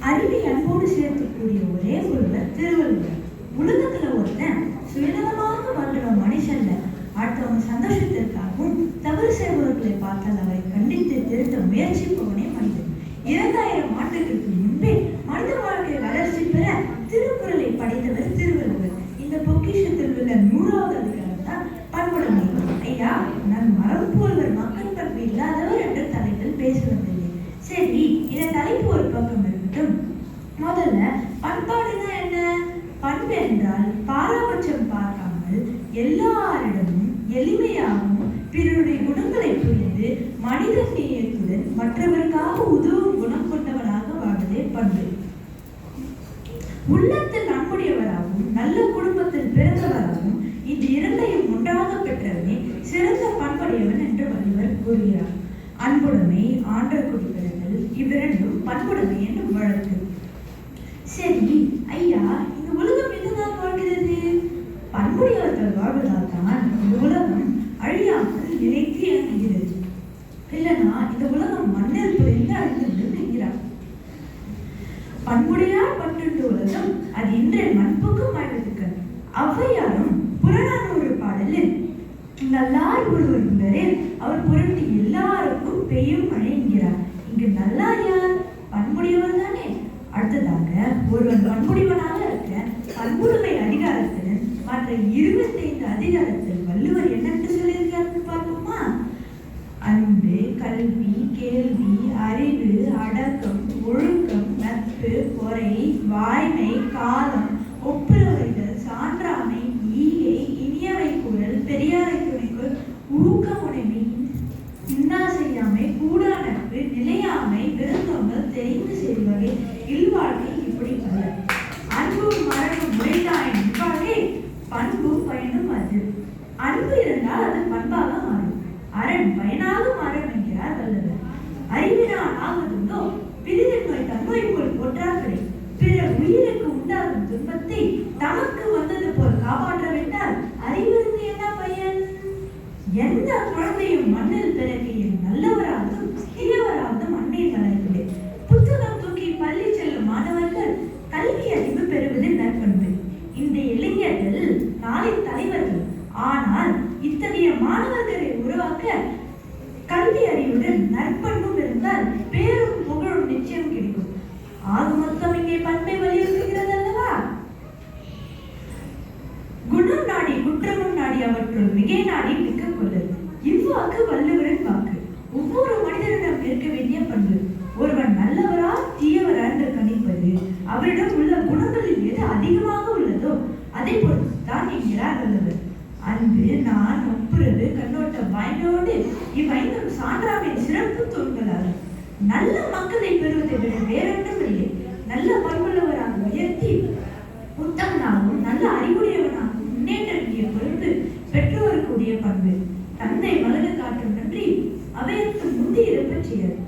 அறிவை அன்போடு சேர்த்துக்கூடிய ஒரே ஒருவர் திருவள்ளுவர். உலகத்துல ஒருத்தன் சுயநலமாக வாழ்ற மனுஷன்ல அடுத்தவங்க சந்தோஷத்திற்காகவும் தவறு செய்பவர்களை பார்த்தால் அவரை கண்டித்து திருத்த முயற்சிப்பவனே மனிதன். 2000 ஆண்டுகளுக்கு முன்பே மனித வாழ்க்கை வளர்ச்சி பெற திருக்குறளை படைத்தவர் திருவள்ளுவர். இந்த பொக்கிஷத்தில் உள்ள 100வது அதிகாரம் தான் பண்புடைமை. ஐயா, நான் மரம் போல்வர் மக்கள் பண்பு இல்லாதவர் என்ற தலைப்பில் பேசுவதில்லை. சரி, இந்த தலைப்பு ஒரு பக்கம் இருக்கட்டும். முதல்ல பண்பாடுனா என்ன? பண்பு என்றால் பாரபட்சம் பார்க்காமல் எல்லாரிடமும் எளிமையாகவும் பிறருடைய குணங்களை புரிந்து மனித நேயத்துடன் மற்றவருக்காக உதவும் குணம் கொண்டவராக வாழ்வதே பண்பு. உள்ளத்தில் அன்புடையவராகவும் நல்ல குடும்பத்தில் பிறந்தவராகவும் இந்த இரண்டையும் ஒன்றாக பெற்றவனே சிறந்த பண்புடையவன் என்று வள்ளுவர் கூறுகிறார். அன்புடைமை, ஆண்டர் குடிப்பிறந்தல் இவ்விரண்டும் பண்புடைமை என்று வழக்கு. சரி ஐயா, இந்த உலகம் என்னதான் வாழ்கிறது? பண்புடையவர்கள் வாழ்வதால் தான் இந்த உலகம் அழியாமல் நிலைத்து இயங்குகிறது. இல்லைன்னா இந்த உலகம் மண்ணில் புரிந்து அழிந்துவிடும் என்கிறார். பண்புடையார் பன்றுண்டு உலகம் அது இன்றைய மண்புக்கும் வாழ்வதற்கு. ஔவையாரும் புறநானூறு பாடலில் நல்லார் ஒருவர் முதலில் அவர் பொருட்டு எல்லாருக்கும் பெய்யும் மழை என்கிறார். இங்கு நல்லார் யார்? பண்புடையவர் தானே. அடுத்ததாக ஒருவன் பண்புடையவனாக இருக்க பண்புடைமை அதிகாரத்தில் மற்ற 25 அதிகாரத்தில் வள்ளுவர் என்னென்று சொல்லியிருக்காரு பார்ப்போமா? அன்பு, கல்வி, கேள்வி, அறிவு, அடக்கம், ஒழுக்கம், நட்பு, பொறை, வாய்மை, காலம், ஒப்புரவைகள், சான்றாமை, ஈகை, இனியவை கூறல், பெரியாரை துணைக்குள், ஊக்கமுடைமை, இன்னா செய்யாமை, கூடா நட்பு, நிலையாமை, விருந்தோம்பல், தெரிந்து செய்வகை, இல்வாழ்க்கை, இப்படி பல. அன்பும் மரபும் முறைதாயின் இவ்வாறே பண்பும் பயனும் அது. அன்பு இருந்தால் அது பண்பாக மாறும். அரண் பயனாக மாறும் என்கிறார் வள்ளுவர். அறிவினால் ஆவதுண்டோ பிரிதின்மை தன்மை போல் போற்றார்களே. பிற உயிருக்கு உண்டாகும் துன்பத்தை தமக்கு வந்தது போல் காப்பாற்ற விட்டால் அறிவிருந்து என்ன பயன்? எந்த குழந்தையும் மண்ணில் பிறக்கையில் நல்லவராகவும் தீயவராகவும் அன்னை வளர்க்கிறேன். புத்தகம் தூக்கி பள்ளி செல்லும் மாணவர்கள் கல்வி அறிவு பெறுவது நற்பண்பு. இந்த இளைஞர்கள் நாளை தலைவர்கள். ஆனால் இத்தகைய மாணவர்களை உருவாக்க கல்வி அறிவுடன் நற்பண்பும் இருந்தால் பேரும் புகழும் நிச்சயம் கிடைக்கும். ஆக மொத்தம் இங்கே பண்பை வலியுறுத்துகிறது அல்லவா? குணம் நாடி குற்றமும் நாடி அவற்றுள் மிகை நாடி மிக்க கொள்ளல். இவ்வாக்கு வள்ளுவரின் வாக்கு. ஒவ்வொரு மனிதனிடம் இருக்க வேண்டிய பண்பு. ஒருவன் நல்லவரா தீயவரா என்று கணிப்பது அவரிடம் உள்ள குணங்களில் எது அதிகமாக உள்ளதோ அதை பொறுத்து தான் என்கிறார் வள்ளுவர். அன்பு, நான், ஒப்புரவு, கண்ணோட்டம், வாய்மையோடு இவ்வைந்தும் சான்றாவின் சிறப்பு தூண்களாகும். நல்ல மக்களை பெறுவதை விட வேறொன்றும் இல்லை. நல்ல பண்புள்ளவராக உயர்த்தி உத்தமனாகவும் நல்ல அறிவுடையவனாகவும் முன்னேற்ற வேண்டிய பொறுப்பு பெற்றோருக்குரிய பண்பு. தந்தை மகனு காட்டும் நன்றி அவையத்து முந்தி இருப்பச் செய்யல்.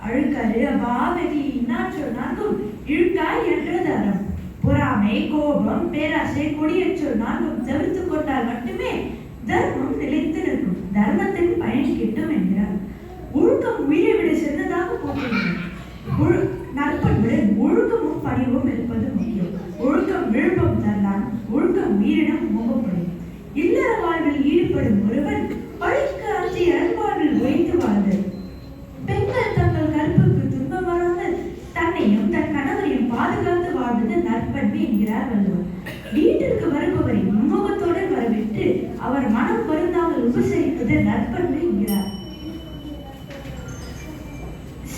அழுக்கரு, அபாவெளி, இன்னாற்றல் நான்கும் இழுக்காய் என்றது அறம். பொறாமை, கோபம், பேராசை, கொடியச்சொல் நான்கும் தவிர்த்து கொண்டால் மட்டுமே தர்மம் நிலைத்து நிற்கும். தர்மத்தின் பயன் கிட்டும் என்கிறார். ஒழுக்கம் உயிரை விட சிறந்ததாக போகிறது. நற்பண்பு ஒழுக்கமும் பணிவும் இருப்பது முக்கியம். ஒழுக்கம் விழுப்பம் தரலாம், ஒழுக்கம் உயிரிடம் முகப்படும். இல்லற வாழ்வில் ஈடுபடும் ஒருவன் பழிக்கு அஞ்சி அன்பாழ்வில் உழைத்து வாழ்தல். பெண்கள் தங்கள் கற்புக்கு துன்பம் வராமல் தன்னையும் தன் கணவரையும் பாதுகாத்து வாழ்வது நற்பண்பு என்கிறார் வள்ளுவர். வீட்டிற்கு வருபவரை முகத்துடன் வரவிட்டு அவர் மனம் வருந்தாமல் உபசரிப்பது நற்பண்பு என்கிறார்.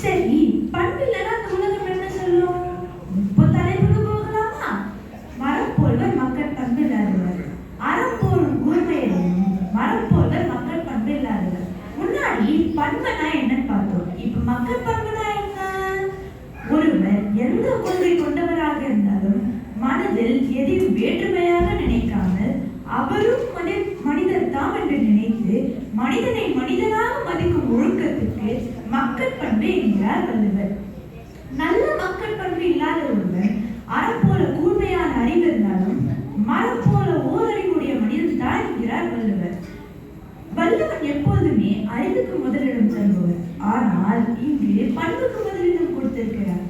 சரி, பண்பு இல்லைன்னா அந்த உலகம் என்ன சொல்லும்? இப்போ தலைப்புக்கு போகலாமா? மரம் போல்வர் மக்கள் பண்பு இல்லாதவர். அறம் போலும் கூர்மையையும் மரம் போல்வர் மக்கள் பண்பு இல்லாதவர். முன்னாடி பண்புனா என்னன்னு பார்த்தோம். இப்ப மக்கள் பண்புனா என்ன? ஒருவர் எந்த கொள்கை கொண்டவராக இருந்தாலும் மனதில் எதையும் வேற்றுமையாக நினைக்காமல் அவரும் மனிதர் தாம் என்று நினைத்து மனிதனை மனிதனாக மதிக்கும் ஒழுக்கத்துக்கு மக்கள் பண்பு என்கிறார் வள்ளுவர். நல்ல மக்கள் பண்பு இல்லாத ஒருவர் அறம் போல கூர்மையான அறிவு இருந்தாலும் மரம் போல ஓரறிவுடைய மனிதன் தான் என்கிறார் வள்ளுவர். வள்ளுவன் எப்போதுமே அறிவுக்கு முதலிடம் தருபவர். ஆனால் இங்கு பண்புக்கு முதலிடம் கொடுத்திருக்கிறார்.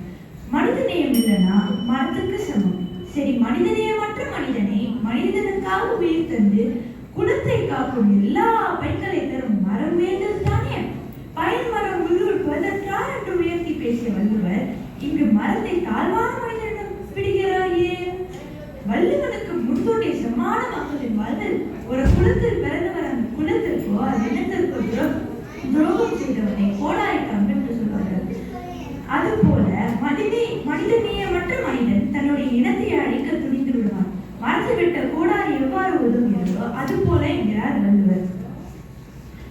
மனிதனை நேயம் இல்லைன்னா மரத்துக்கு சமம். சரி, மனிதநேயமற்ற மனிதனை மனிதனுக்காக உயிர் தந்து குலத்தை காக்கும் எல்லா பயன்களை தரும் மரம் வேண்டும் தானே. பயன் மரம் விழுவதற்காக என்று உயர்த்தி பேசிய வள்ளுவர் இங்கு மரத்தை தாழ்வான மனிதனிடம் பிடிக்கிறாயே. வள்ளுவனுக்கு முன்தோண்டிய சமான மக்களின் வாழ்வில் ஒரு குலத்தில் பிறந்தவர் அந்த குலத்திற்கோ அது இனத்திற்கோ துரோகம் செய்தவனை கோடாரிக்காரன் என்று சொல்வார்கள். அதுபோல மனிதநேயமற்ற மனிதன் தன்னுடைய இனத்தை அழிக்க துணிந்து விடுவான். மரத்தை விட்ட கோடாரி எவ்வாறு உதவுகிறதோ அது போல என்கிறார் வள்ளுவர்.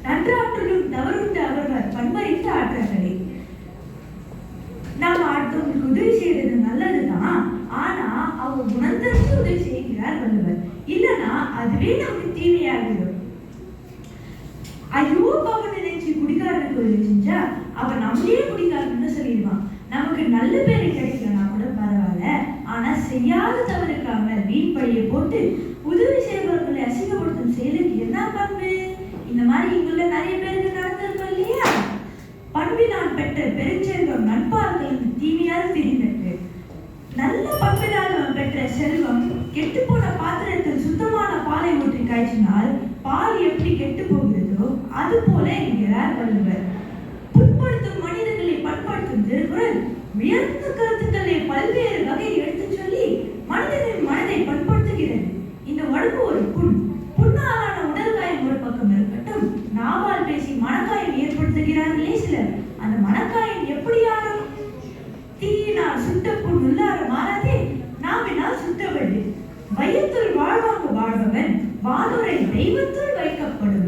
நன்றாற்றலும் தவறுண்டு அவர்கள் பண்பறிந்த ஆற்றல்களே. நாம் அடுத்தவங்களுக்கு உதவி செய்யறது நல்லதுதான், ஆனா அவங்க உணர்ந்தறிந்து உதவி செய்கிறார் வள்ளுவர். இல்லைன்னா அதுவே நமக்கு தீமையாகிடும். ஐயோ அவன் நினைச்சு குடிக்காரனுக்கு உதவி செஞ்சா அவன் நம்மளே குடிக்காரன்னு சொல்லிடுவான். நமக்கு நல்ல பேரை கிடைக்கலனா கூட பரவாயில்ல, ஆனா செய்யாத தவறுக்காக வீண் பழியை போட்டு உதவி செய்பவர்களை அசிங்கப்படுத்தும் செயலுக்கு என்ன பண்பு? இந்த மாதிரி இங்குள்ள நிறைய பேருக்கு நடந்திருக்கும் இல்லையா? பண்பினால் பெற்ற பெருஞ்செல்வம் நண்பார்கள் தீமையால் தெரிந்தது. நல்ல பண்பினால் பெற்ற செல்வம் கெட்டு போன பாத்திரத்தில் சுத்தமான பாலை ஊற்றி காய்ச்சினால் பால் எப்படி கெட்டு போகிறதோ அது போல என்கிறார் வள்ளுவர். புண்படுத்தும் மனிதர்களை பண்படுத்தும் திருக்குறள் உயர்ந்த கருத்துக்களை பல்வேறு வகையில் எடுத்து சொல்லி மனிதனின் மனதை பண்படுத்துகிறது. இந்த உடம்பு ஒரு புண்ணாலான உடல் காயம் ஒரு பக்கம் இருக்கட்டும், நாவால் பேசி மனக்காயம் ஏற்படுத்துகிறார்களே சிலர். அந்த மனக்காயம் எப்படி ஆறும்? தீயினால் சுட்ட புண் உள்ளார மாறாதே, நாவினால் சுட்டவடு. வையத்துள் வாழ்வாங்க வாழ்பவன் வானுரை தெய்வத்துள் வைக்கப்படும்.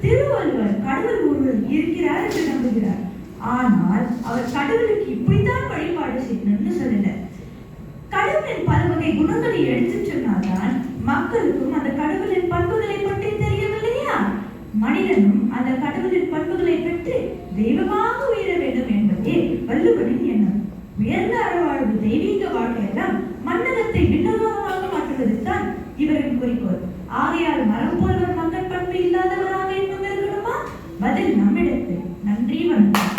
திருவள்ளுவர் கடவுள் ஒருவர் இருக்கிறார் என்று நம்புகிறார். ஆனால் அவர் கடவுளுக்கு இப்படித்தான் வழிபாடு செய்யணும்னு சொல்லல. கடவுளின் பல வகை குணங்களை எடுத்து சொன்னால்தான் மக்களுக்கும் அந்த கடவுளின் பண்புகளை பற்றி தெரியவில்லையா? மனிதனும் அந்த கடவுளின் பண்புகளை பெற்று தெய்வமாக உயர வேண்டும் என்பதே வள்ளுவரின் எண்ணம். உயர்ந்த அறவாழ்வு தெய்வீக வாழ்க்கையெல்லாம் மன்னகத்தை விண்ணகமாக மாற்றுவதுதான் இவரின் குறிக்கோள். ஆகையால் மரம் போல்வர் மக்கள் பண்பு இல்லாதவராக இன்னும் இருக்கணுமா? பதில் நம்மிடத்தில். நன்றி, வணக்கம்.